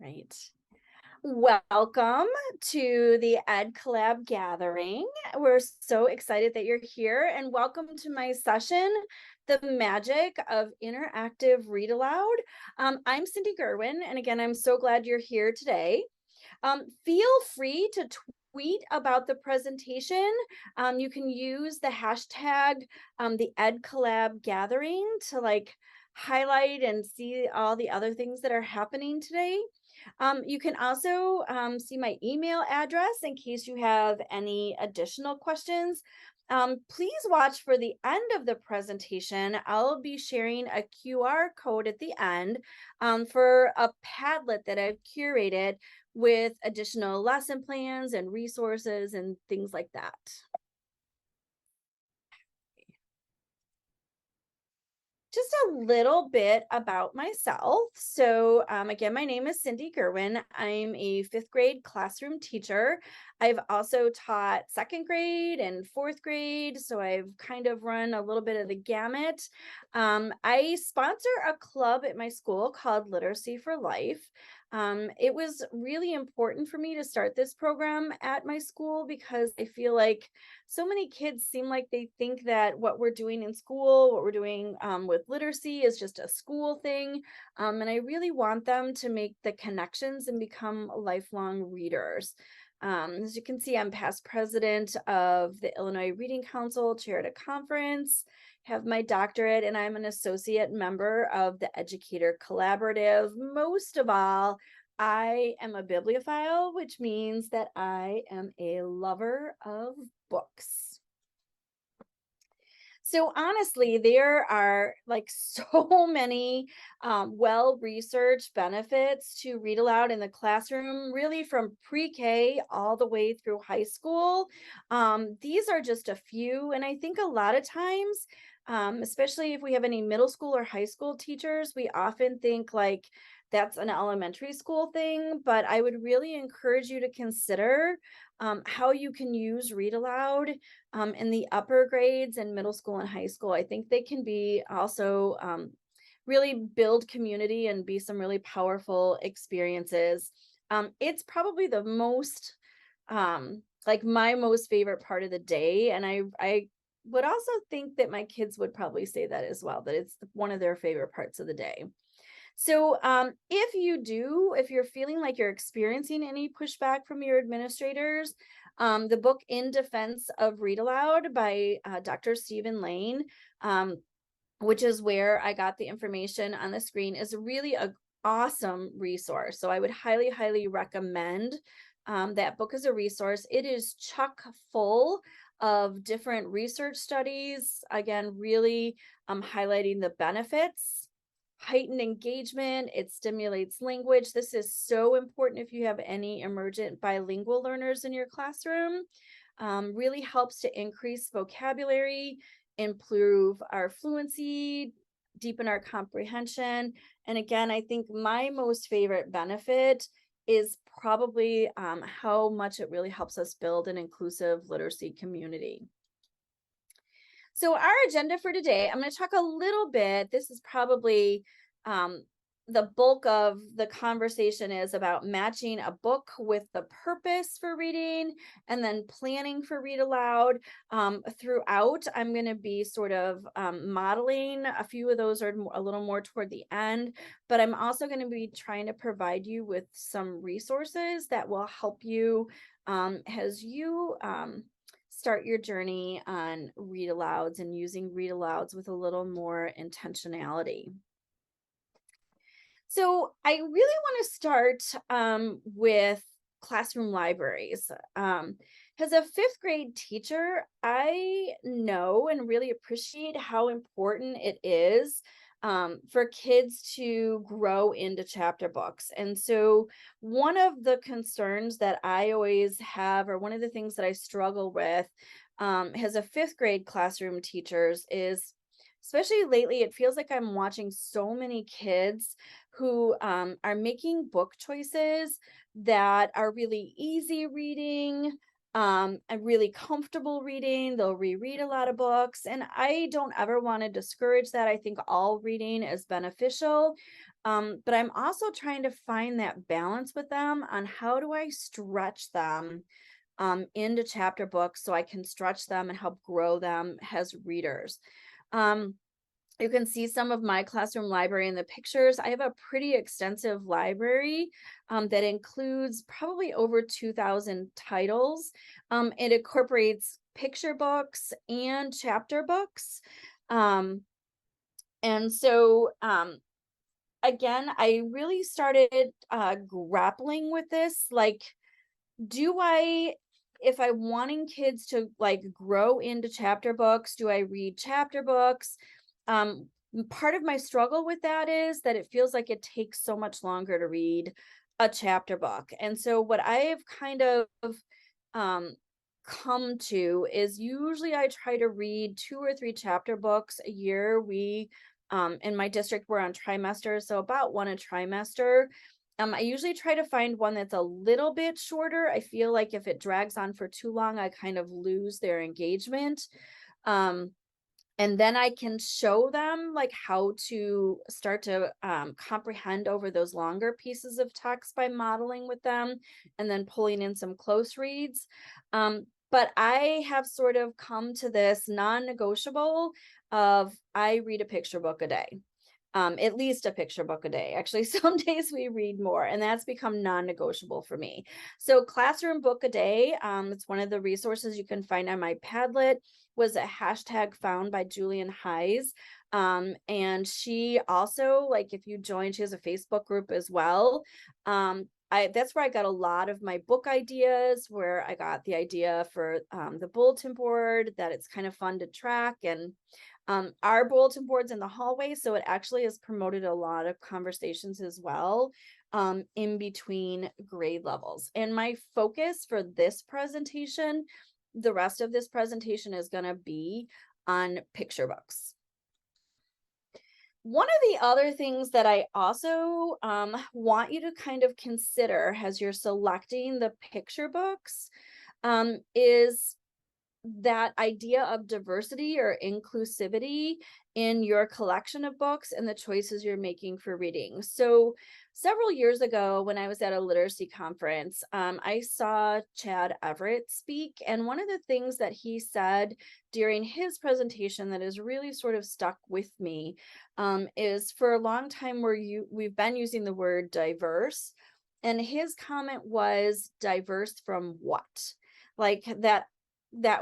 Right. Welcome to the Ed Collab gathering. We're so excited that you're here, and welcome to my session, The Magic of Interactive Read Aloud. I'm Cynthia Gerwin, and again, I'm so glad you're here today. Feel free to tweet about the presentation. You can use the hashtag the Ed Collab gathering to highlight and see all the other things that are happening today. You can also see my email address in case you have any additional questions. Please watch for the end of the presentation. I'll be sharing a QR code at the end for a Padlet that I've curated with additional lesson plans and resources and things like that. Just a little bit about myself. So, again, my name is Cynthia Gerwin. I'm a fifth grade classroom teacher. I've also taught second grade and fourth grade. So, I've kind of run a little bit of the gamut. I sponsor a club at my school called Literacy for Life. It was really important for me to start this program at my school because I feel like so many kids seem like they think that what we're doing in school, what we're doing with literacy is just a school thing. And I really want them to make the connections and become lifelong readers. As you can see, I'm past president of the Illinois Reading Council, chaired a conference, have my doctorate, and I'm an associate member of the Educator Collaborative. Most of all, I am a bibliophile, which means that I am a lover of books. So honestly, there are so many well-researched benefits to read aloud in the classroom, really from pre-K all the way through high school. These are just a few, and I think a lot of times, especially if we have any middle school or high school teachers, we often think that's an elementary school thing, but I would really encourage you to consider how you can use read aloud in the upper grades and middle school and high school. I think they can be also really build community and be some really powerful experiences. It's probably the most my most favorite part of the day, and I would also think that my kids would probably say that as well, that it's one of their favorite parts of the day. So, if you're feeling like you're experiencing any pushback from your administrators, the book In Defense of Read Aloud by Dr. Stephen Lane, which is where I got the information on the screen, is really an awesome resource. So I would highly, highly recommend that book as a resource. It is chock full of different research studies, again, really highlighting the benefits, heightened engagement. It stimulates language. This is so important if you have any emergent bilingual learners in your classroom. Really helps to increase vocabulary, improve our fluency, deepen our comprehension. And again, I think my most favorite benefit is probably how much it really helps us build an inclusive literacy community. So our agenda for today, I'm going to talk a little bit. This is probably the bulk of the conversation is about matching a book with the purpose for reading and then planning for read aloud. Throughout, I'm going to be sort of modeling. A few of those are a little more toward the end, but I'm also going to be trying to provide you with some resources that will help you as you start your journey on read alouds and using read alouds with a little more intentionality. So I really want to start with classroom libraries. As a fifth grade teacher, I know and really appreciate how important it is for kids to grow into chapter books. And so one of the concerns that I always have, or one of the things that I struggle with as a fifth grade classroom teachers is, especially lately, it feels like I'm watching so many kids who are making book choices that are really easy reading, I'm really comfortable reading. They'll reread a lot of books, and I don't ever want to discourage that. I think all reading is beneficial. But I'm also trying to find that balance with them on how do I stretch them into chapter books so I can stretch them and help grow them as readers. Um, you can see some of my classroom library in the pictures. I have a pretty extensive library that includes probably over 2,000 titles. It incorporates picture books and chapter books. Um, and so, again, I really started grappling with this. Like, do I, if I'm wanting kids to like grow into chapter books, do I read chapter books? Part of my struggle with that is that it feels like it takes so much longer to read a chapter book. And so what I have kind of um come to is usually I try to read 2 or 3 chapter books a year. We in my district we're on trimesters, so about one a trimester. I usually try to find one that's a little bit shorter. I feel like if it drags on for too long, I kind of lose their engagement. Um, and then I can show them like how to start to comprehend over those longer pieces of text by modeling with them and then pulling in some close reads. But I have sort of come to this non-negotiable of I read a picture book a day, at least a picture book a day. Actually, some days we read more, and that's become non-negotiable for me. So, classroom book a day. It's one of the resources you can find on my Padlet. Was a hashtag found by Julian Hayes. And she also, like, if you join, she has a Facebook group as well. That's where I got a lot of my book ideas, where I got the idea for the bulletin board, that it's kind of fun to track. And our bulletin boards in the hallway, so it actually has promoted a lot of conversations as well in between grade levels. And my focus for this presentation, the rest of this presentation is going to be on picture books. One of the other things that I also want you to kind of consider as you're selecting the picture books is that idea of diversity or inclusivity in your collection of books and the choices you're making for reading. So, several years ago, when I was at a literacy conference, I saw Chad Everett speak. And one of the things that he said during his presentation that has really sort of stuck with me is for a long time we've been using the word diverse. And his comment was diverse from what? Like that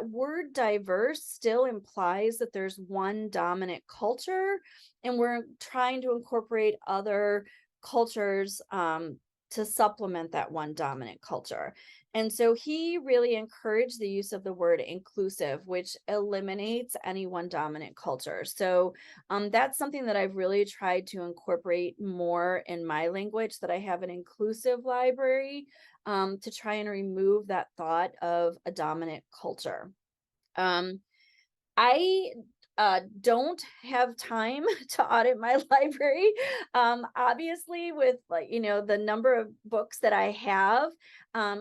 word diverse still implies that there's one dominant culture, and we're trying to incorporate other cultures to supplement that one dominant culture. And so he really encouraged the use of the word inclusive, which eliminates any one dominant culture. So that's something that I've really tried to incorporate more in my language, that I have an inclusive library to try and remove that thought of a dominant culture. Um, I don't have time to audit my library. Obviously, with like, the number of books that I have.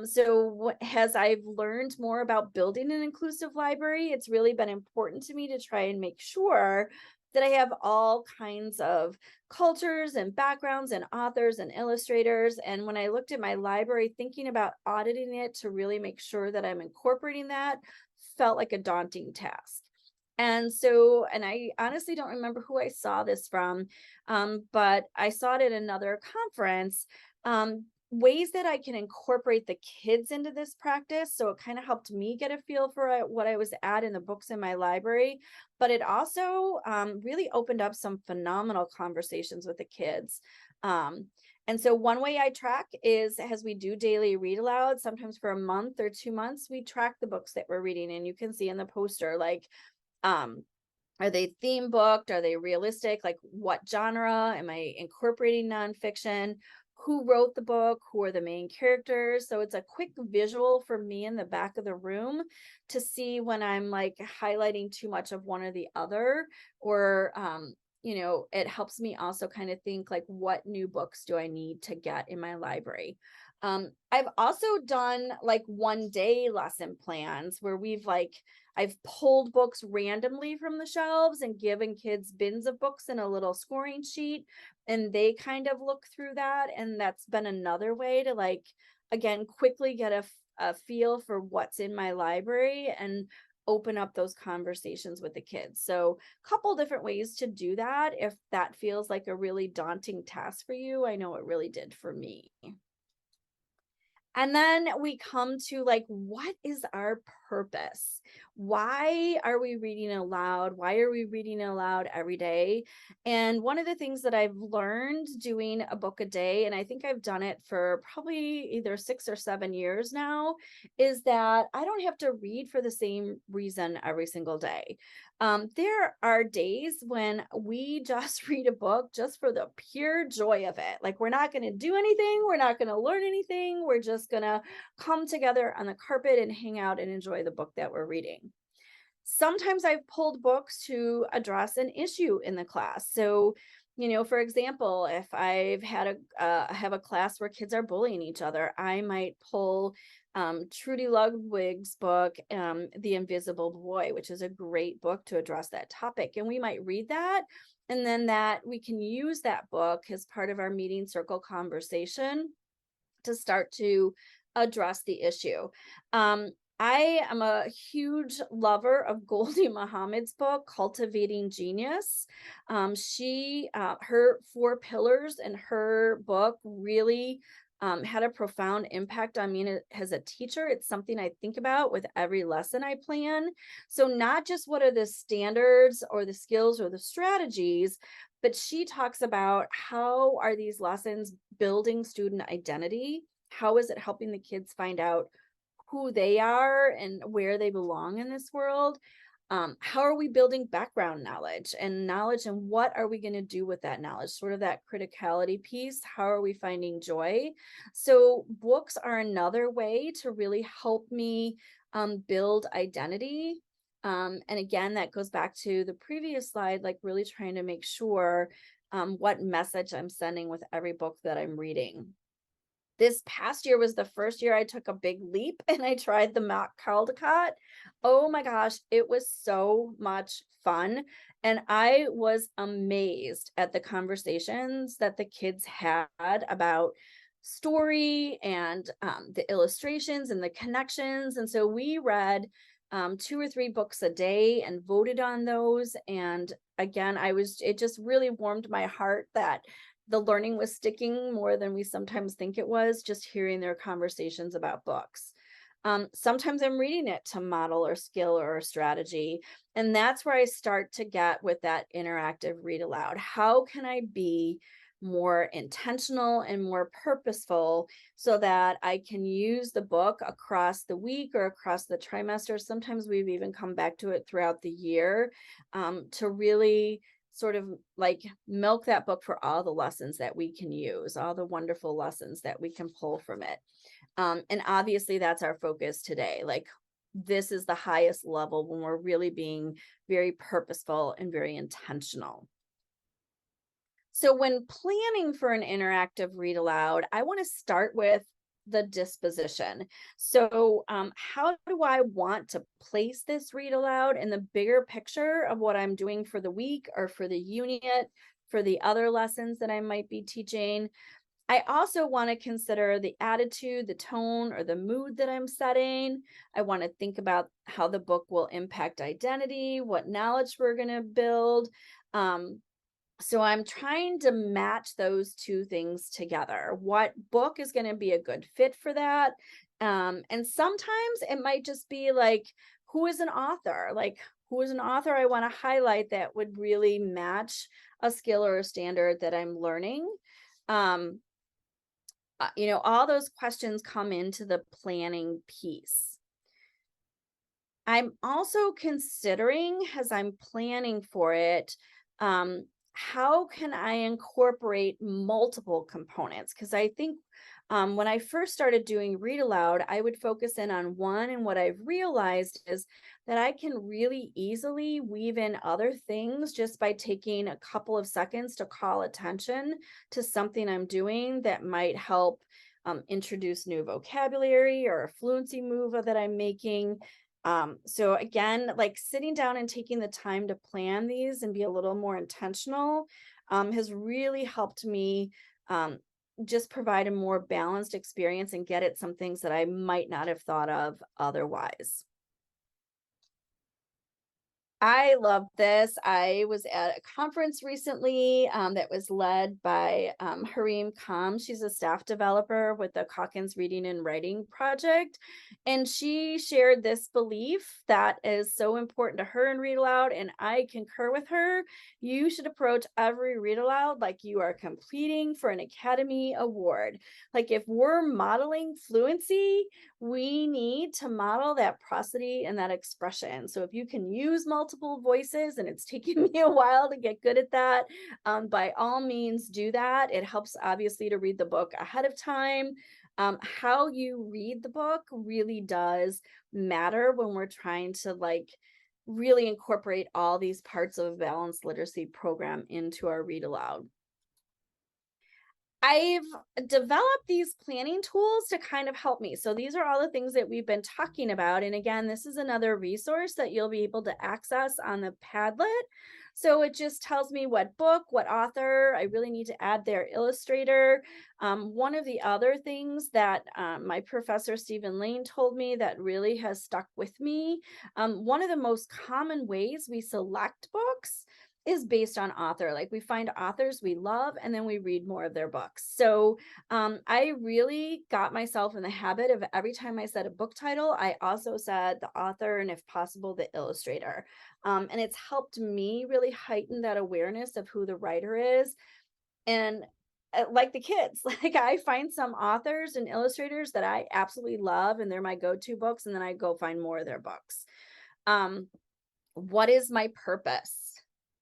So as I've learned more about building an inclusive library, it's really been important to me to try and make sure that I have all kinds of cultures and backgrounds and authors and illustrators. And when I looked at my library, thinking about auditing it to really make sure that I'm incorporating that felt like a daunting task. And so, and I honestly don't remember who I saw this from, but I saw it at another conference. Ways that I can incorporate the kids into this practice. So it kind of helped me get a feel for what I was at in the books in my library, but it also really opened up some phenomenal conversations with the kids. And so one way I track is as we do daily read aloud, sometimes for a month or 2 months, we track the books that we're reading. And you can see in the poster, like, are they theme booked? Are they realistic? Like, what genre? Am I incorporating nonfiction? Who wrote the book? Who are the main characters? So it's a quick visual for me in the back of the room to see when I'm like highlighting too much of one or the other, or it helps me also kind of think like, what new books do I need to get in my library? I've also done like 1 day lesson plans where I've pulled books randomly from the shelves and given kids bins of books and a little scoring sheet, and they kind of look through that. And that's been another way to again, quickly get a feel for what's in my library and open up those conversations with the kids. So, a couple different ways to do that if that feels like a really daunting task for you. I know it really did for me. And then we come to what is our purpose? Why are we reading aloud? Why are we reading aloud every day? And one of the things that I've learned doing a book a day, and I think I've done it for probably either 6 or 7 years now, is that I don't have to read for the same reason every single day. There are days when we just read a book just for the pure joy of it. Like, we're not going to do anything, we're not going to learn anything, we're just going to come together on the carpet and hang out and enjoy the book that we're reading. Sometimes I've pulled books to address an issue in the class. So, for example, if I have a class where kids are bullying each other, I might pull Trudy Ludwig's book, The Invisible Boy, which is a great book to address that topic. And we might read that, and then that we can use that book as part of our meeting circle conversation to start to address the issue. Um, I am a huge lover of Goldie Muhammad's book, Cultivating Genius. Her 4 pillars in her book really had a profound impact on me as a teacher. It's something I think about with every lesson I plan. So, not just what are the standards or the skills or the strategies, but she talks about how are these lessons building student identity? How is it helping the kids find out who they are and where they belong in this world? How are we building background knowledge and what are we going to do with that knowledge? Sort of that criticality piece. How are we finding joy? So books are another way to really help me build identity. And again, that goes back to the previous slide, like really trying to make sure what message I'm sending with every book that I'm reading. This past year was the first year I took a big leap and I tried the mock Caldecott. Oh my gosh, it was so much fun. And I was amazed at the conversations that the kids had about story and the illustrations and the connections. And so we read 2 or 3 books a day and voted on those. And again, it just really warmed my heart that the learning was sticking more than we sometimes think it was, just hearing their conversations about books. Sometimes I'm reading it to model or skill or strategy. And that's where I start to get with that interactive read aloud. How can I be more intentional and more purposeful so that I can use the book across the week or across the trimester? Sometimes we've even come back to it throughout the year to really sort of milk that book for all the lessons that we can use, all the wonderful lessons that we can pull from it. And obviously that's our focus today. This is the highest level when we're really being very purposeful and very intentional. So when planning for an interactive read aloud, I want to start with the disposition. So how do I want to place this read aloud in the bigger picture of what I'm doing for the week or for the unit, for the other lessons that I might be teaching? I also want to consider the attitude, the tone, or the mood that I'm setting. I want to think about how the book will impact identity, what knowledge we're going to build. So I'm trying to match those two things together. What book is going to be a good fit for that? And sometimes it might just be who is an author? Who is an author I want to highlight that would really match a skill or a standard that I'm learning? All those questions come into the planning piece. I'm also considering, as I'm planning for it, how can I incorporate multiple components? Because I think when I first started doing read aloud, I would focus in on one. And what I've realized is that I can really easily weave in other things just by taking a couple of seconds to call attention to something I'm doing that might help introduce new vocabulary or a fluency move that I'm making. So again, like sitting down and taking the time to plan these and be a little more intentional has really helped me um, just provide a more balanced experience and get at some things that I might not have thought of otherwise. I love this. I was at a conference recently that was led by Hareem Kam. She's a staff developer with the Calkins Reading and Writing Project. And she shared this belief that is so important to her in Read Aloud. And I concur with her. You should approach every Read Aloud like you are competing for an Academy Award. Like if we're modeling fluency, we need to model that prosody and that expression. So if you can use multiple voices, and it's taken me a while to get good at that, by all means do that. It helps obviously to read the book ahead of time. How you read the book really does matter when we're trying to like really incorporate all these parts of a balanced literacy program into our read aloud. I've developed these planning tools to kind of help me. So these are all the things that we've been talking about. And again, this is another resource that you'll be able to access on the Padlet. So it just tells me what book, what author. I really need to add their illustrator. One of the other things that my professor Stephen Lane told me that really has stuck with me, one of the most common ways we select books is based on author. Like we find authors we love and then we read more of their books. So I really got myself in the habit of every time I said a book title, I also said the author and if possible, the illustrator. And it's helped me really heighten that awareness of who the writer is. And like the kids, like I find some authors and illustrators that I absolutely love and they're my go-to books. And then I go find more of their books. Um, what is my purpose?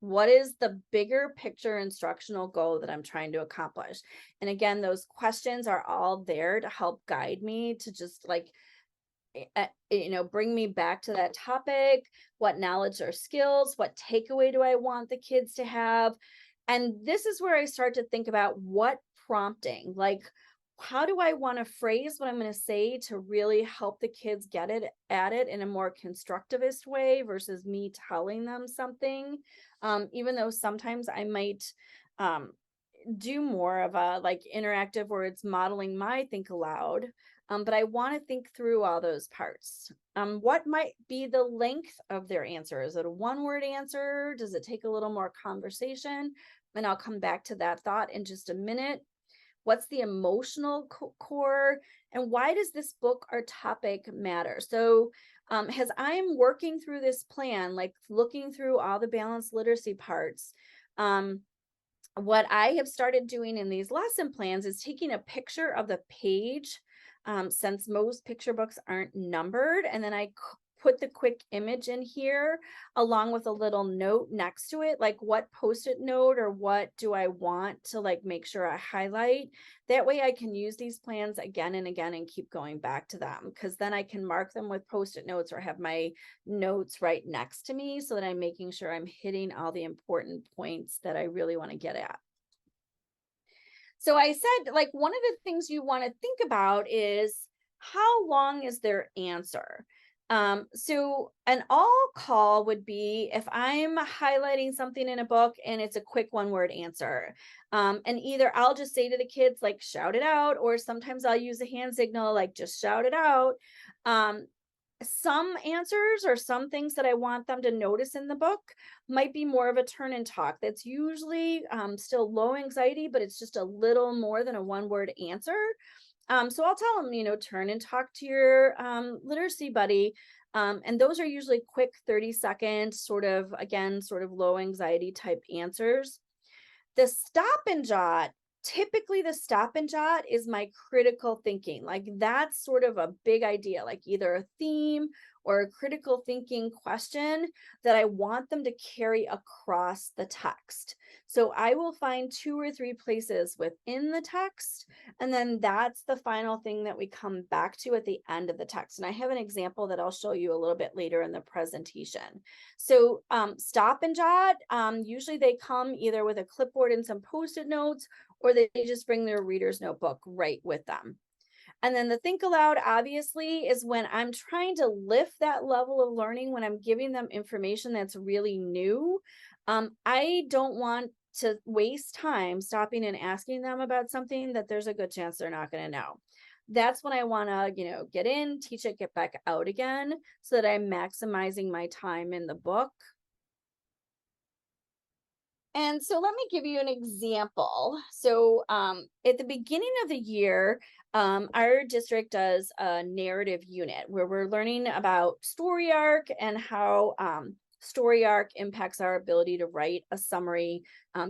What is the bigger picture instructional goal that I'm trying to accomplish? And again, those questions are all there to help guide me to just like, bring me back to that topic. What knowledge or skills, what takeaway do I want the kids to have? And this is where I start to think about what prompting, like, how do I want to phrase what I'm going to say to really help the kids get it at it in a more constructivist way versus me telling them something. Even though sometimes I might um, do more of a like interactive where it's modeling my think aloud. But I want to think through all those parts. What might be the length of their answer? Is it a one-word answer? Does it take a little more conversation? And I'll come back to that thought in just a minute. What's the emotional core? And why does this book or topic matter? So as I'm working through this plan, like looking through all the balanced literacy parts, what I have started doing in these lesson plans is taking a picture of the page, since most picture books aren't numbered, and then I put the quick image in here along with a little note next to it, like what post-it note or what do I want to like make sure I highlight. That way I can use these plans again and again and keep going back to them, because then I can mark them with post-it notes or have my notes right next to me so that I'm making sure I'm hitting all the important points that I really want to get at. So I said, like, one of the things you want to think about is how long is their answer? So an all call would be if I'm highlighting something in a book and it's a quick one word answer. And either I'll just say to the kids, like, shout it out, or sometimes I'll use a hand signal, like, just shout it out. Um, some answers or some things that I want them to notice in the book might be more of a turn and talk. That's usually still low anxiety, but it's just a little more than a one word answer. So I'll tell them, turn and talk to your literacy buddy. And those are usually quick 30-second, sort of, again, sort of low anxiety type answers. The stop and jot, typically the stop and jot is my critical thinking. Like that's sort of a big idea, like either a theme or a critical thinking question that I want them to carry across the text. So I will find 2 or 3 places within the text, and then that's the final thing that we come back to at the end of the text. And I have an example that I'll show you a little bit later in the presentation. So stop and jot, usually they come either with a clipboard and some post-it notes, or they just bring their reader's notebook right with them. And then the think aloud, obviously, is when I'm trying to lift that level of learning, when I'm giving them information that's really new. I don't want to waste time stopping and asking them about something that there's a good chance they're not going to know. That's when I want to, get in, teach it, get back out again so that I'm maximizing my time in the book. And so let me give you an example. So at the beginning of the year, our district does a narrative unit where we're learning about story arc and how story arc impacts our ability to write a summary,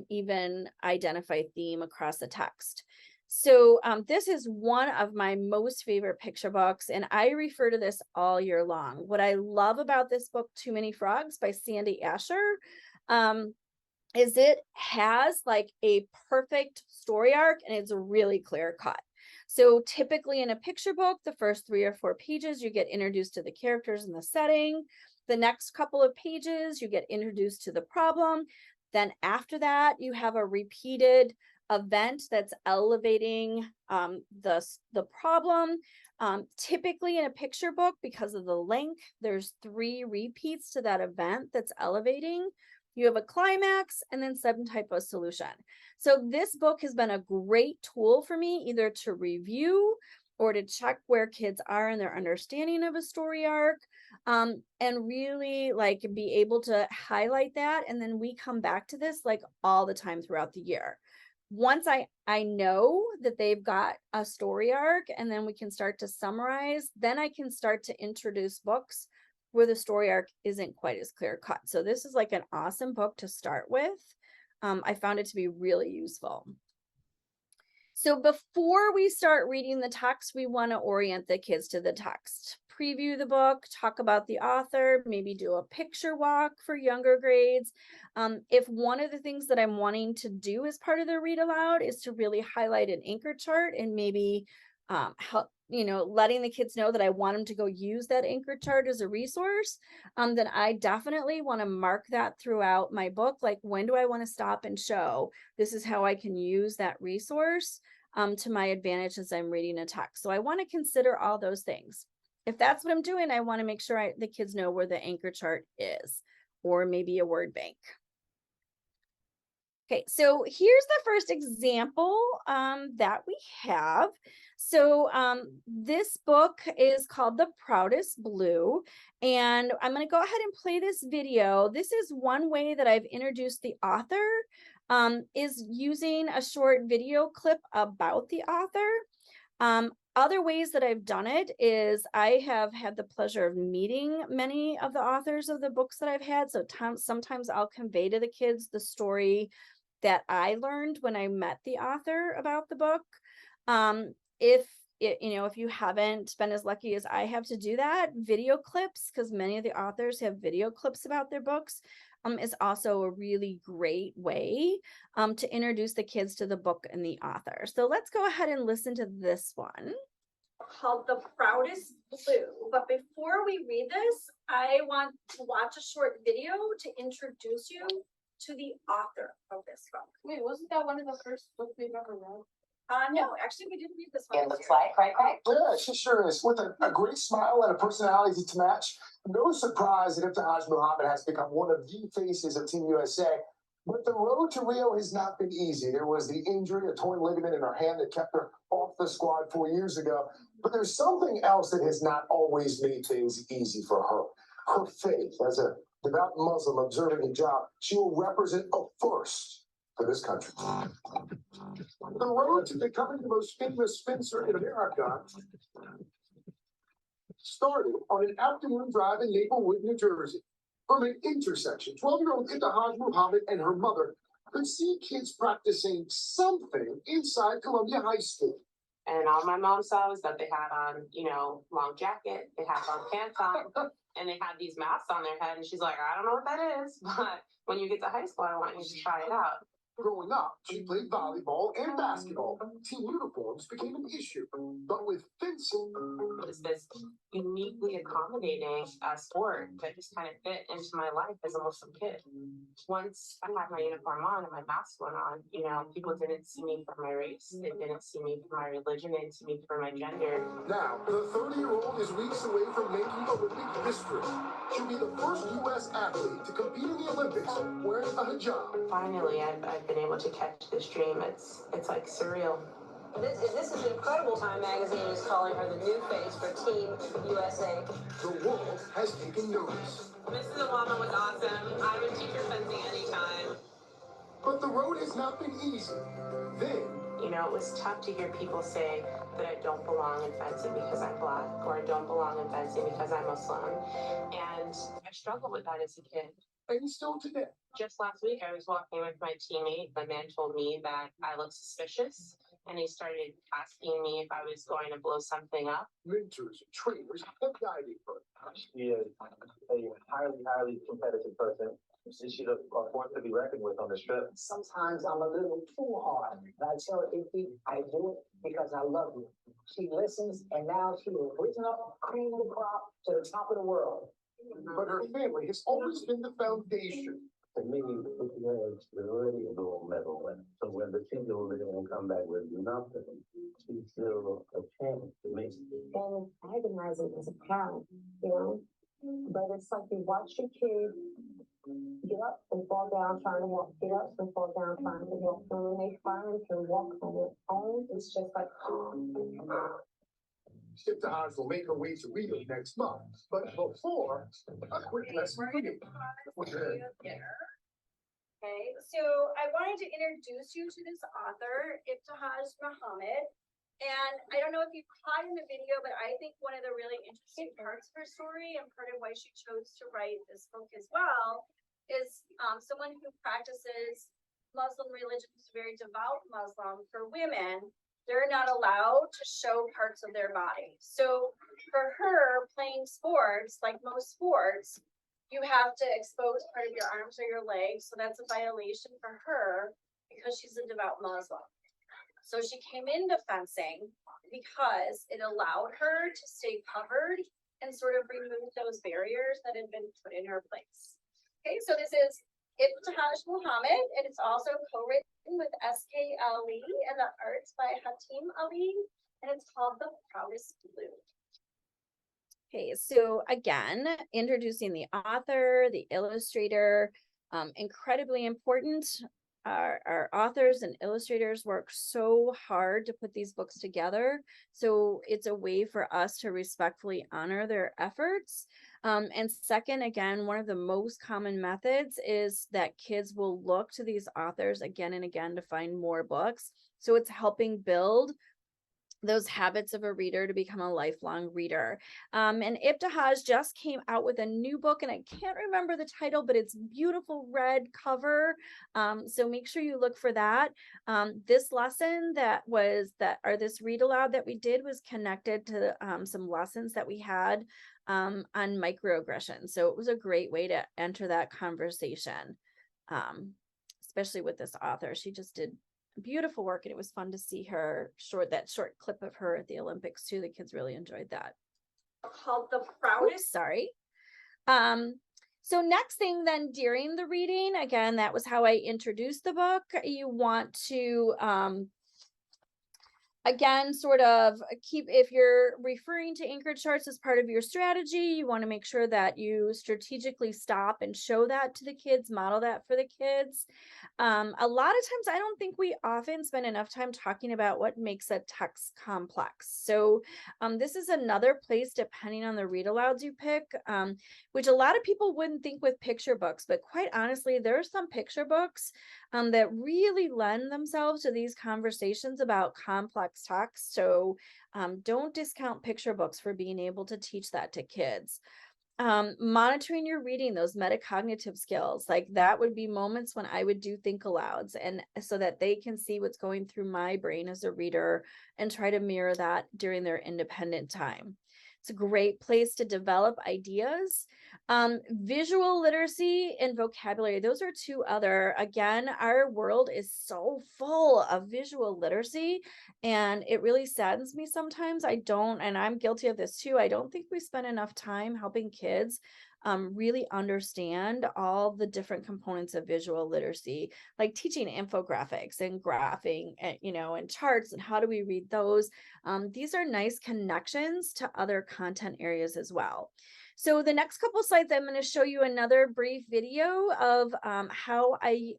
even identify theme across the text. So this is one of my most favorite picture books, and I refer to this all year long. What I love about this book, Too Many Frogs by Sandy Asher, um, is it has like a perfect story arc and it's really clear cut. So typically in a picture book, the first 3 or 4 pages, you get introduced to the characters and the setting. The next couple of pages, you get introduced to the problem. Then after that, you have a repeated event that's elevating the problem. Typically in a picture book, because of the length, there's 3 repeats to that event that's elevating. You have a climax and then some type of solution. So this book has been a great tool for me either to review or to check where kids are in their understanding of a story arc, and really like be able to highlight that. And then we come back to this like all the time throughout the year. Once I know that they've got a story arc and then we can start to summarize, then I can start to introduce books where the story arc isn't quite as clear cut. So this is like an awesome book to start with. I found it to be really useful. So before we start reading the text, we want to orient the kids to the text. Preview the book, talk about the author, maybe do a picture walk for younger grades. If one of the things that I'm wanting to do as part of the read aloud is to really highlight an anchor chart and maybe help, letting the kids know that I want them to go use that anchor chart as a resource, then I definitely want to mark that throughout my book. Like, when do I want to stop and show this is how I can use that resource to my advantage as I'm reading a text? So I want to consider all those things. If that's what I'm doing, I want to make sure the kids know where the anchor chart is, or maybe a word bank. Okay, so here's the first example that we have. So this book is called The Proudest Blue, and I'm going to go ahead and play this video. This is one way that I've introduced the author, is using a short video clip about the author. Other ways that I've done it is I have had the pleasure of meeting many of the authors of the books that I've had. So sometimes I'll convey to the kids the story that I learned when I met the author about the book. If you haven't been as lucky as I have to do that, video clips, because many of the authors have video clips about their books, is also a really great way to introduce the kids to the book and the author. So let's go ahead and listen to this one called The Proudest Blue. But before we read this, I want to watch a short video to introduce you to the author of this book. Wait, wasn't that one of the first books we've ever read? No, actually, we didn't read this one. It looks like, right? Yeah, she sure is. With a great smile and a personality to match. No surprise that Ibtihaj Muhammad has become one of the faces of Team USA. But the road to Rio has not been easy. There was the injury, a torn ligament in her hand that kept her off the squad 4 years ago. But there's something else that has not always made things easy for her. Her faith. As a devout Muslim observing hijab, she will represent a first for this country. The road to becoming the most famous spinster in America started on an afternoon drive in Maplewood, New Jersey. From an intersection, 12-year-old Ibtihaj Muhammad and her mother could see kids practicing something inside Columbia High School. And all my mom saw was that they had on, long jacket, they had on pants on, and they had these masks on their head. And she's like, I don't know what that is, but when you get to high school, I want you to try it out. Growing up, she played volleyball and basketball. Team uniforms became an issue. But with fencing, It was this uniquely accommodating sport that just kind of fit into my life as a Muslim kid. Once I had my uniform on and my mask went on, you know, people didn't see me for my race. They didn't see me for my religion. They didn't see me for my gender. now the 30-year-old is weeks away from making Olympic history. She'll be the first U.S. athlete to compete in the Olympics wearing a hijab. Finally, I've been able to catch this dream. It's like surreal. This is an incredible. Time magazine is calling her the new face for Team USA. The world has taken notice. Mrs. Obama was awesome. I would teach her fencing anytime. But the road has not been easy. Then, You know, it was tough to hear people say that I don't belong in fencing because I'm Black, or I don't belong in fencing because I'm Muslim. And I struggled with that as a kid. and still today, Just last week, I was walking with my teammate. The man told me that I looked suspicious, and he started asking me if I was going to blow something up. mentors and trainers have guided her. She is a highly competitive person. She's a force to be reckoned with on this trip. Sometimes I'm a little too hard. And I tell Iffy, I do it because I love you. She listens, and now she will reaching up, cream the crop to the top of the world. But her family has always been the foundation. To me, she has really a gold medal. And so when the team goes in and come back with nothing, she's still a chance to make it. And agonizing as a parent, you know? But it's like you watch your kid get up and fall down trying to walk, get up and fall down trying to walk. And when they finally can walk on their own, it's just like, Skip to Hodge will make her way to Rio next month. But before, a quick lesson for you. Okay, so I wanted to introduce you to this author, Ibtihaj Muhammad. And I don't know if you caught in the video, but I think one of the really interesting parts of her story and part of why she chose to write this book as well is someone who practices Muslim religion, who's a very devout Muslim. For women, they're not allowed to show parts of their body. So for her, playing sports, like most sports, you have to expose part of your arms or your legs. So that's a violation for her because she's a devout Muslim. So she came into fencing because it allowed her to stay covered and sort of remove those barriers that had been put in her place. Okay, so this is Ibtihaj Muhammad, and it's also co-written with S.K. Ali and the arts by Hatim Ali, and it's called The Proudest Blue. Okay, so again, introducing the author, the illustrator, incredibly important. Our authors and illustrators work so hard to put these books together. So it's a way for us to respectfully honor their efforts. And second, again, one of the most common methods is that kids will look to these authors again and again to find more books. So it's helping build those habits of a reader to become a lifelong reader. And Ibtihaj just came out with a new book, and I can't remember the title, but it's beautiful red cover. So make sure you look for that. This lesson this read aloud that we did was connected to some lessons that we had on microaggression. So it was a great way to enter that conversation, especially with this author. She just did beautiful work, and it was fun to see her short clip of her at the Olympics too. The kids really enjoyed that. Called The Proudest. So next thing then during the reading, again, that was how I introduced the book. You want to again, sort of if you're referring to anchored charts as part of your strategy, you want to make sure that you strategically stop and show that to the kids, model that for the kids. A lot of times, I don't think we often spend enough time talking about what makes a text complex. So this is another place, depending on the read alouds you pick, which a lot of people wouldn't think with picture books, but quite honestly, there are some picture books that really lend themselves to these conversations about complex text. So don't discount picture books for being able to teach that to kids. Monitoring your reading, those metacognitive skills, like that would be moments when I would do think alouds, and so that they can see what's going through my brain as a reader and try to mirror that during their independent time. It's a great place to develop ideas. Visual literacy and vocabulary, those are two other. Again, our world is so full of visual literacy, and it really saddens me sometimes. I don't, and I'm guilty of this too. I don't think we spend enough time helping kids really understand all the different components of visual literacy, like teaching infographics and graphing, and, and charts, and how do we read those. These are nice connections to other content areas as well. So the next couple slides, I'm going to show you another brief video of how I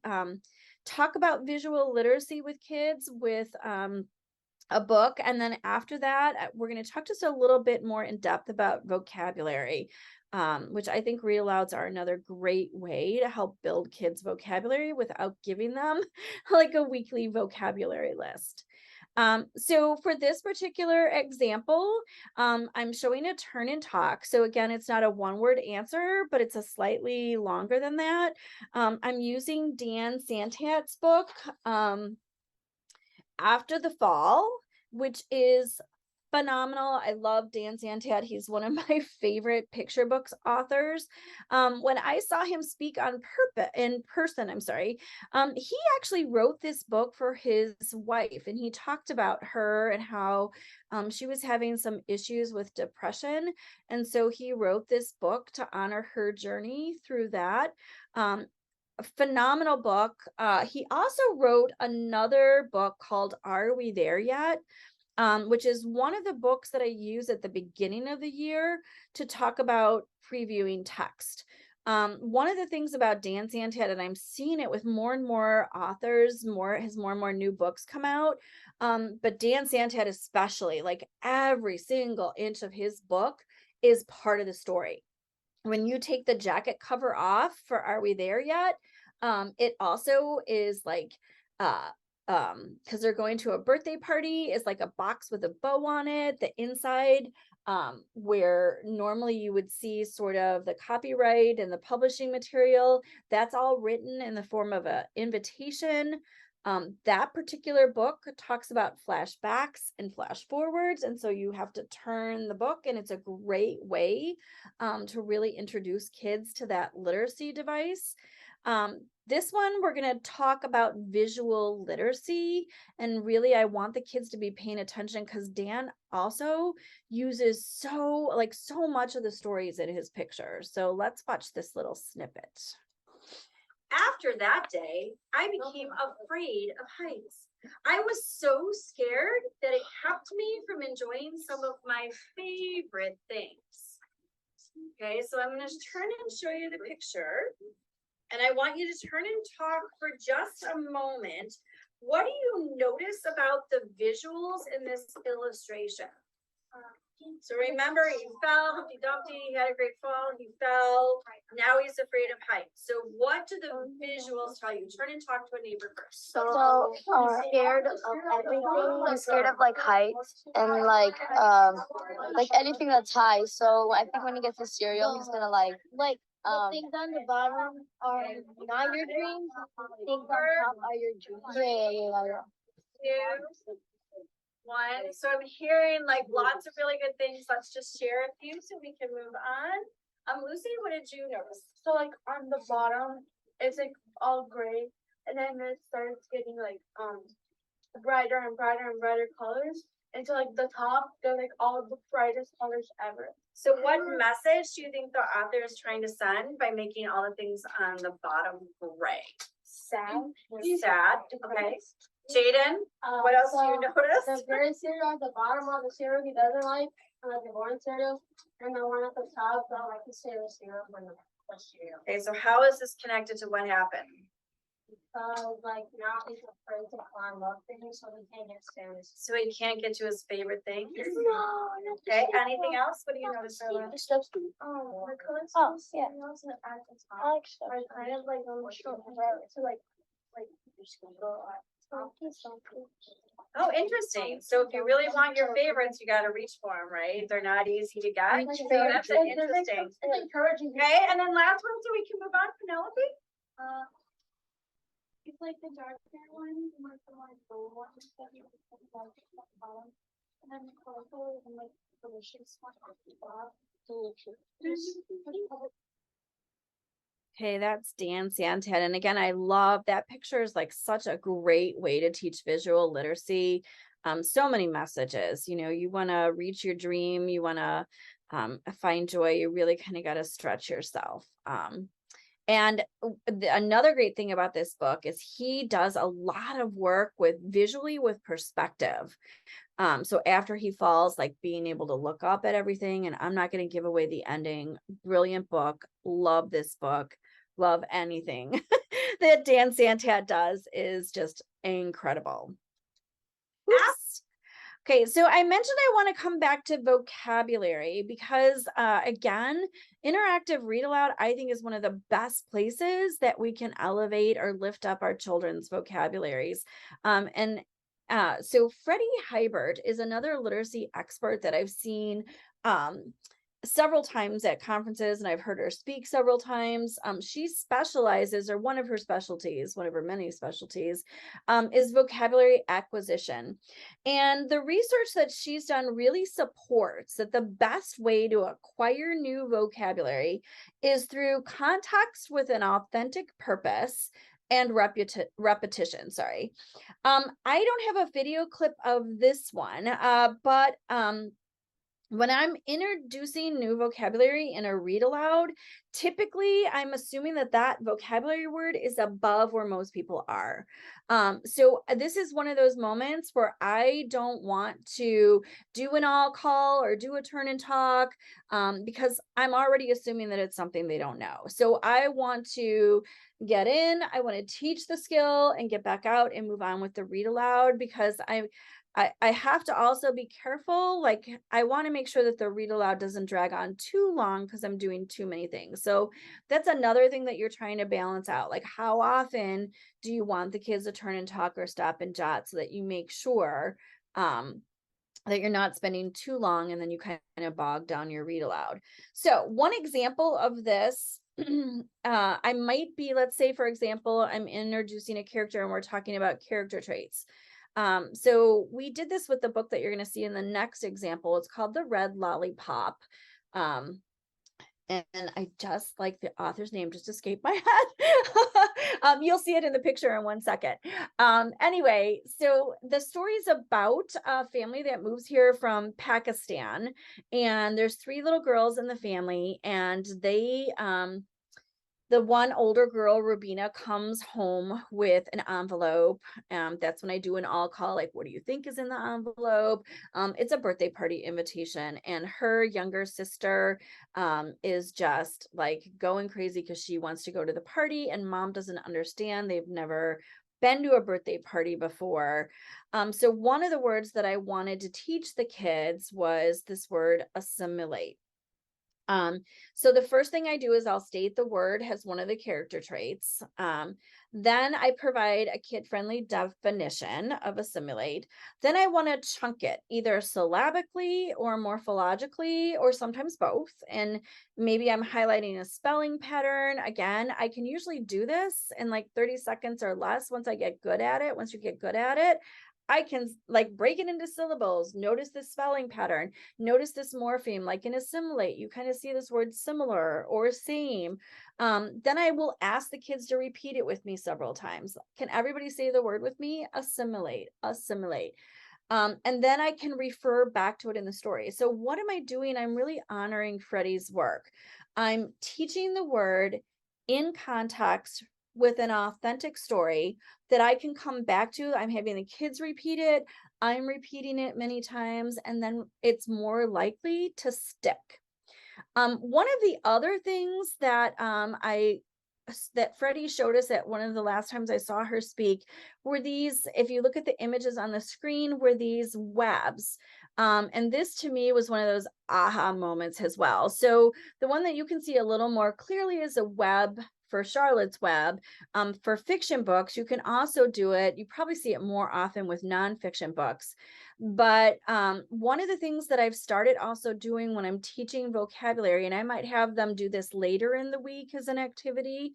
talk about visual literacy with kids with a book. And then after that, we're going to talk just a little bit more in depth about vocabulary, which I think read alouds are another great way to help build kids' vocabulary without giving them like a weekly vocabulary list. So for this particular example, I'm showing a turn and talk. So again, it's not a one-word answer, but it's a slightly longer than that. I'm using Dan Santat's book, After the Fall, which is phenomenal. I love Dan Santat. He's one of my favorite picture books authors. When I saw him speak in person, he actually wrote this book for his wife, and he talked about her and how she was having some issues with depression. And so he wrote this book to honor her journey through that. A phenomenal book. He also wrote another book called Are We There Yet? Which is one of the books that I use at the beginning of the year to talk about previewing text. One of the things about Dan Santat, and I'm seeing it with more and more authors, more and more new books come out. But Dan Santat especially, like every single inch of his book is part of the story. When you take the jacket cover off for Are We There Yet? It also is like because they're going to a birthday party, is like a box with a bow on it. The inside, where normally you would see sort of the copyright and the publishing material, that's all written in the form of an invitation. That particular book talks about flashbacks and flash forwards, and so you have to turn the book, and it's a great way to really introduce kids to that literacy device. This one, we're going to talk about visual literacy, and really I want the kids to be paying attention because Dan also uses so much of the stories in his pictures. So let's watch this little snippet. After that day, I became afraid of heights. I was so scared that it kept me from enjoying some of my favorite things. Okay, so I'm going to turn and show you the picture. And I want you to turn and talk for just a moment. What do you notice about the visuals in this illustration? So remember, he fell, Humpty Dumpty, he had a great fall, he fell, now he's afraid of heights. So what do the visuals tell you? Turn and talk to a neighbor first. So I'm scared of everything. I'm scared of like heights and like anything that's high. So I think when he gets his cereal, he's gonna like the things on the bottom are not your dreams. Things on top are your dreams. Yeah. 2, 1. So I'm hearing like lots of really good things. Let's just share a few so we can move on. Lucy, what did you notice? So like on the bottom, it's like all gray, and then it starts getting like brighter and brighter and brighter colors. And so like the top, they're like all the brightest colors ever. So what message do you think the author is trying to send by making all the things on the bottom gray? Sad. Okay. Jaden, what else do you notice? The green cereal at the bottom of the cereal he doesn't like the orange cereal, and the one at the top, I like the cereal and the cereal. Okay, so how is this connected to what happened? Like now he's afraid to climb up things, so he can't get stairs. So he can't get to his favorite thing? No. Okay, anything else? What do you notice? The steps. The colors. Oh, yeah. Also at the top. I like stuff. Are kind of like on the short so like you're just gonna go Oh, interesting. So if you really want your favorites, you got to reach for them, right? They're not easy to get. So that's interesting. Encouraging. Okay, and then last one, so we can move on, Penelope. It's like the darker one, like the more gold one, and then the colorful and like Okay, that's Dan Santan. And again, I love that picture is like such a great way to teach visual literacy. So many messages. You know, you want to reach your dream, you want to find joy, you really kind of got to stretch yourself. And another great thing about this book is he does a lot of work with visually with perspective. So after he falls, like being able to look up at everything, and I'm not going to give away the ending. Brilliant book. Love this book. Love anything that Dan Santat does is just incredible. Oops. Okay, so I mentioned I want to come back to vocabulary because, again, interactive read aloud, I think, is one of the best places that we can elevate or lift up our children's vocabularies. So Freddie Hybert is another literacy expert that I've seen several times at conferences, and I've heard her speak several times. She specializes, or one of her specialties, one of her many specialties, is vocabulary acquisition. And the research that she's done really supports that the best way to acquire new vocabulary is through context with an authentic purpose and repetition. Sorry. I don't have a video clip of this one, but when I'm introducing new vocabulary in a read aloud, typically I'm assuming that that vocabulary word is above where most people are. So this is one of those moments where I don't want to do an all call or do a turn and talk because I'm already assuming that it's something they don't know. So I want to get in, I want to teach the skill and get back out and move on with the read aloud because I have to also be careful. Like I want to make sure that the read aloud doesn't drag on too long because I'm doing too many things. So that's another thing that you're trying to balance out. Like how often do you want the kids to turn and talk or stop and jot so that you make sure that you're not spending too long and then you kind of bog down your read aloud. So one example of this, I might be, let's say, for example, I'm introducing a character and we're talking about character traits. So we did this with the book that you're going to see in the next example. It's called The Red Lollipop. And I just like the author's name just escaped my head. You'll see it in the picture in 1 second. Anyway, so the story is about a family that moves here from Pakistan, and there's 3 little girls in the family, and they the one older girl, Rubina, comes home with an envelope. That's when I do an all call, like, what do you think is in the envelope? It's a birthday party invitation. And her younger sister is just like going crazy because she wants to go to the party and mom doesn't understand. They've never been to a birthday party before. So one of the words that I wanted to teach the kids was this word assimilate. So the first thing I do is I'll state the word has one of the character traits. Then I provide a kid-friendly definition of assimilate. Then I want to chunk it either syllabically or morphologically, or sometimes both. And maybe I'm highlighting a spelling pattern. Again, I can usually do this in like 30 seconds or less once I get good at it. Once you get good at it, I can like break it into syllables, notice the spelling pattern, notice this morpheme, like in assimilate, you kind of see this word similar or same. Then I will ask the kids to repeat it with me several times. Can everybody say the word with me? Assimilate, assimilate. And then I can refer back to it in the story. So what am I doing? I'm really honoring Freddie's work. I'm teaching the word in context with an authentic story that I can come back to. I'm having the kids repeat it. I'm repeating it many times, and then it's more likely to stick. One of the other things that that Freddie showed us at one of the last times I saw her speak were these, if you look at the images on the screen, were these webs. And this to me was one of those aha moments as well. So the one that you can see a little more clearly is a web for Charlotte's Web. For fiction books, you can also do it. You probably see it more often with nonfiction books. But one of the things that I've started also doing when I'm teaching vocabulary, and I might have them do this later in the week as an activity,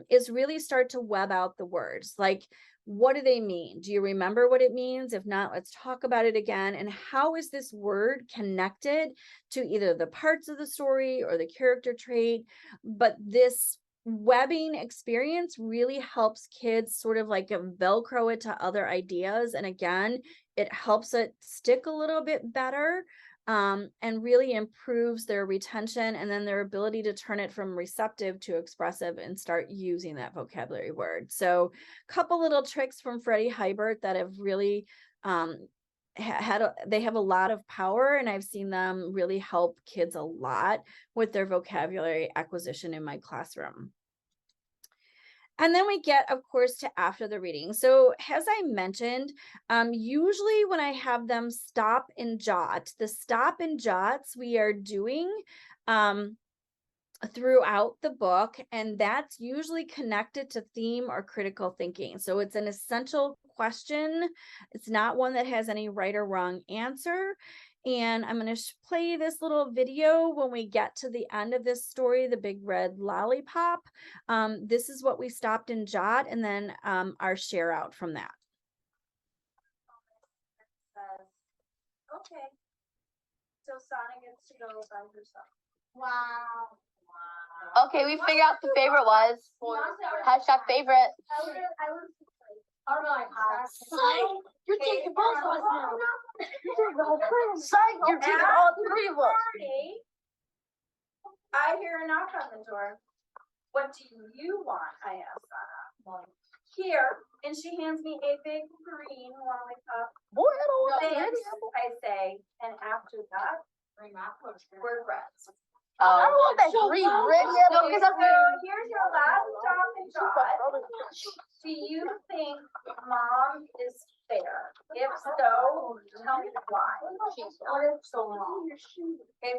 is really start to web out the words. Like What do they mean? Do you remember what it means? If not, let's talk about it again. And how is this word connected to either the parts of the story or the character trait? But this webbing experience really helps kids sort of like Velcro it to other ideas. And again, it helps it stick a little bit better, and really improves their retention and then their ability to turn it from receptive to expressive and start using that vocabulary word. So a couple little tricks from Freddie Hybert that have really they have a lot of power, and I've seen them really help kids a lot with their vocabulary acquisition in my classroom. And then we get, of course, to after the reading. So as I mentioned, usually when I have them stop and jot, the stop and jots we are doing throughout the book, and that's usually connected to theme or critical thinking. So it's an essential question. It's not one that has any right or wrong answer. And I'm going to play this little video when we get to the end of this story, The Big Red Lollipop. This is what we stopped and jot, and then our share out from that. Okay. So Sonic gets to go by herself. Wow. Okay, we figured out the favorite was. Hashtag favorite. You're taking both of us now. You're taking the whole class. You're taking all three of us. I hear a knock on the door. What do you want? I asked Anna. Here, and she hands me a big green lollipop. Thanks, I say, and after that, we're friends. I want that green red. So here's your last stop and jot. Do you think Mom is fair? If so, tell me why. Okay,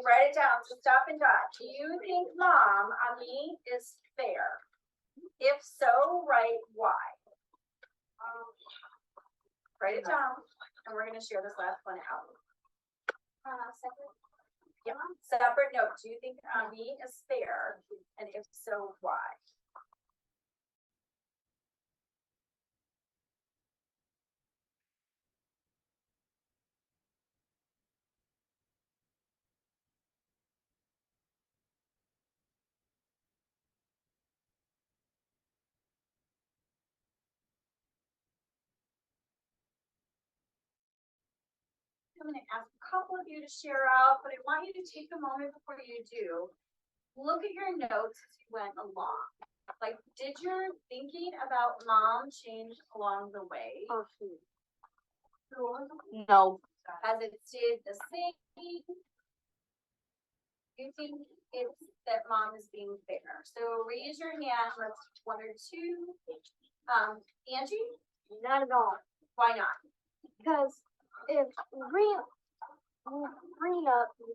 write it down. So stop and jot. Do you think Mom, Ami, is fair? If so, write why. Write it down, and we're going to share this last one out. Yeah. Separate note. Do you think Ami is fair? And if so, why? I'm going to ask a couple of you to share out, but I want you to take a moment before you do. Look at your notes as you went along. Like, did your thinking about Mom change along the way? No. Has it stayed the same? Do you think it's that Mom is being fair? So raise your hand. Let's one or two. Angie? Not at all. Why not? Because if Rena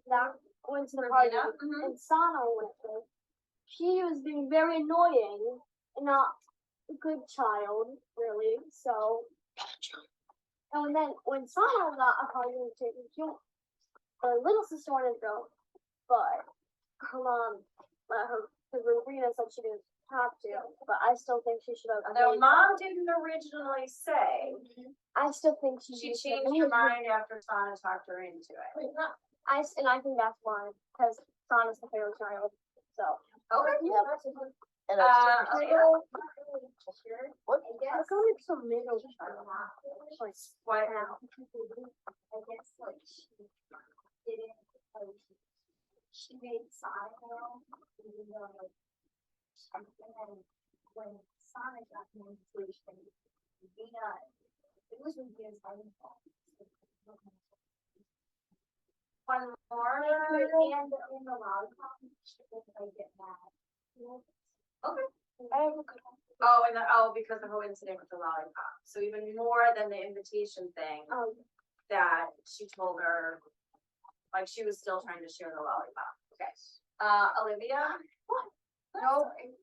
that went to the party and Sana went there, she was being very annoying and not a good child, really. So, and then when Sana got a party invitation, her little sister wanted to go, but her mom let her, because Rena said she didn't have to, but I still think she should have. No, Mom didn't originally say. I still think she changed her mind after Sana talked her into it. I think that's why, because Sana's the favorite child. So. Okay. Yeah. What? Let's go make some middle. What? I guess like she didn't. She made Sana know, even though and then when Sana got the invitation, it was when Vina's fault. One more. And the lollipop, if I get mad. Okay. I have a good one. Because the whole incident with the lollipop. So even more than the invitation thing, that she told her, like she was still trying to share the lollipop. Okay. Olivia?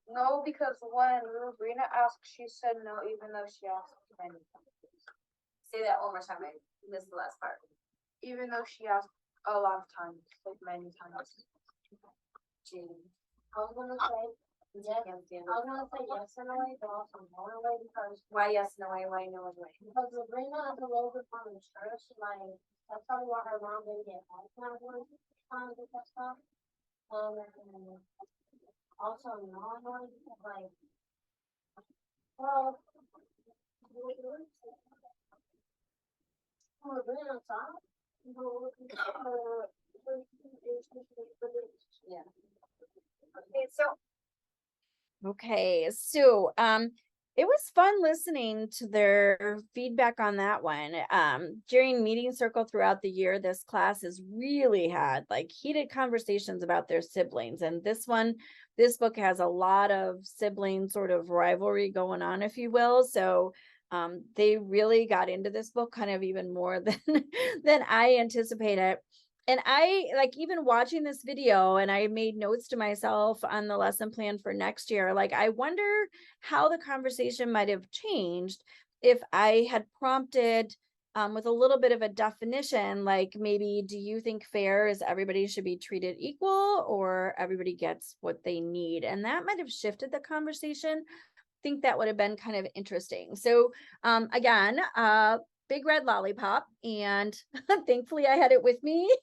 No, because when Rena asked, she said no, even though she asked many times. Say that one more time. I missed the last part. Even though she asked a lot of times, like many times. Jean. I was gonna say Yes, I was gonna say yes in a way, but also no in a way because Why yes, no way, why no way? because Sabrina is a little bit on the church, like that's probably why her mom didn't get help now with that stuff. And also no in a way because like well Sabrina top. Yeah. Okay, so it was fun listening to their feedback on that one. During meeting circle throughout the year, this class has really had like heated conversations about their siblings. And this book has a lot of sibling sort of rivalry going on, if you will. So they really got into this book kind of even more than I anticipated. And I like even watching this video, and I made notes to myself on the lesson plan for next year. Like, I wonder how the conversation might have changed if I had prompted with a little bit of a definition, like maybe, do you think fair is everybody should be treated equal or everybody gets what they need? And that might have shifted the conversation. Think that would have been kind of interesting. So again, big red lollipop, and thankfully I had it with me.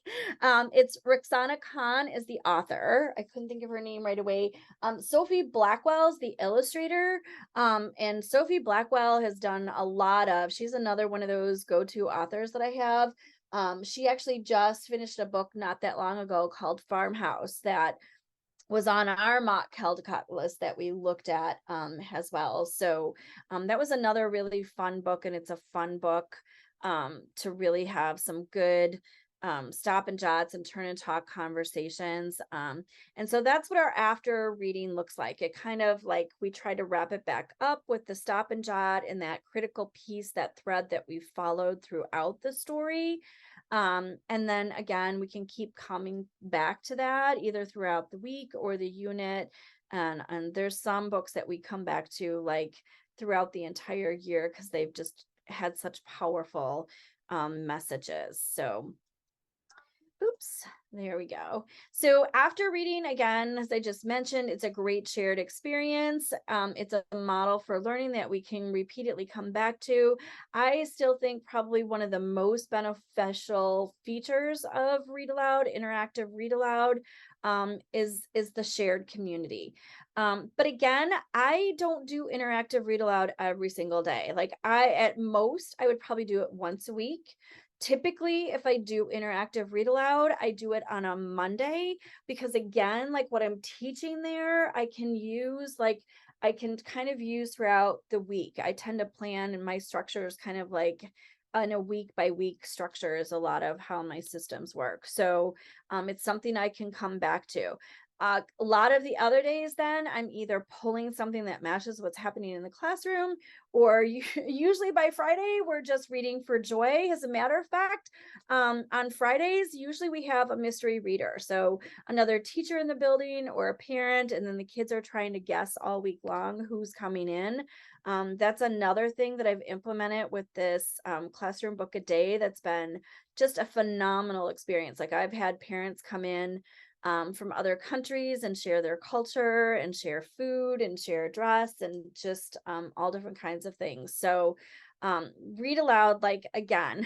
It's Roxana Khan is the author. I couldn't think of her name right away. Sophie Blackwell's the illustrator. And Sophie Blackwell has done a lot of, she's another one of those go-to authors that I have. She actually just finished a book not that long ago called Farmhouse that was on our mock Caldecott list that we looked at as well. So that was another really fun book, and it's a fun book to really have some good stop and jots and turn and talk conversations. And so that's what our after reading looks like. It kind of like we try to wrap it back up with the stop and jot and that critical piece, that thread that we followed throughout the story. And then again, we can keep coming back to that either throughout the week or the unit. And there's some books that we come back to like throughout the entire year because they've just had such powerful messages. So oops, there we go. So after reading, again, as I just mentioned, it's a great shared experience. It's a model for learning that we can repeatedly come back to. I still think probably one of the most beneficial features of Read Aloud, interactive Read Aloud, is the shared community. But again, I don't do interactive Read Aloud every single day. Like at most, I would probably do it once a week. Typically, if I do interactive Read Aloud, I do it on a Monday because again, like what I'm teaching there, I can kind of use throughout the week. I tend to plan, and my structure is kind of like in a week by week structure is a lot of how my systems work. So it's something I can come back to. A lot of the other days, then I'm either pulling something that matches what's happening in the classroom, or usually by Friday, we're just reading for joy. As a matter of fact, on Fridays, usually we have a mystery reader. So another teacher in the building or a parent, and then the kids are trying to guess all week long who's coming in. That's another thing that I've implemented with this classroom book a day that's been just a phenomenal experience. Like I've had parents come in from other countries and share their culture and share food and share dress and just all different kinds of things. So Read Aloud, like again,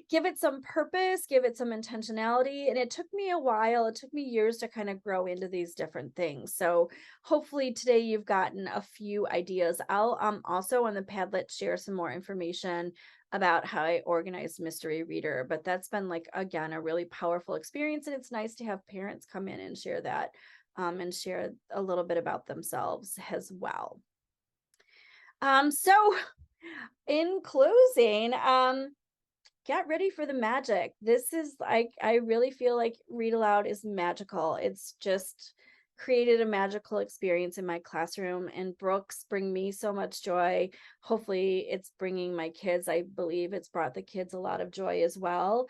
give it some purpose, give it some intentionality. And it took me a while, it took me years to kind of grow into these different things. So hopefully today you've gotten a few ideas. I'll also on the Padlet share some more information about how I organized Mystery Reader, but that's been like, again, a really powerful experience. And it's nice to have parents come in and share that and share a little bit about themselves as well. So in closing, get ready for the magic. This is like, I really feel like Read Aloud is magical. It's just created a magical experience in my classroom, and books bring me so much joy. Hopefully it's bringing my kids, I believe it's brought the kids a lot of joy as well.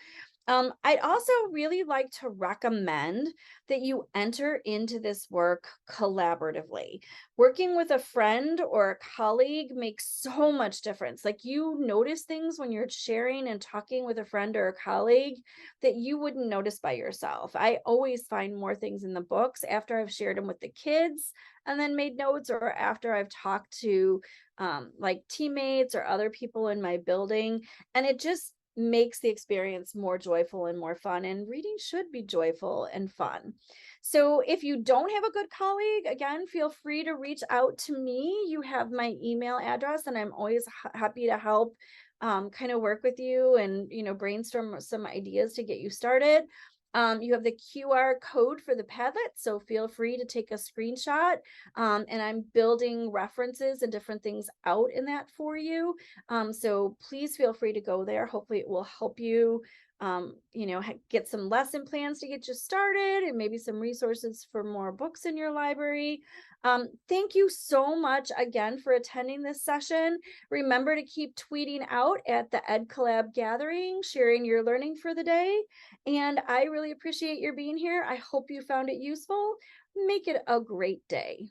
I'd also really like to recommend that you enter into this work collaboratively. Working with a friend or a colleague makes so much difference. Like, you notice things when you're sharing and talking with a friend or a colleague that you wouldn't notice by yourself. I always find more things in the books after I've shared them with the kids and then made notes, or after I've talked to like teammates or other people in my building. And it just makes the experience more joyful and more fun. And reading should be joyful and fun. So if you don't have a good colleague, again, feel free to reach out to me. You have my email address, and I'm always happy to help kind of work with you and, brainstorm some ideas to get you started. You have the QR code for the Padlet, so feel free to take a screenshot. And I'm building references and different things out in that for you. So please feel free to go there. Hopefully it will help you, get some lesson plans to get you started, and maybe some resources for more books in your library. Thank you so much again for attending this session. Remember to keep tweeting out at the Ed Collab gathering, sharing your learning for the day. And I really appreciate your being here. I hope you found it useful. Make it a great day.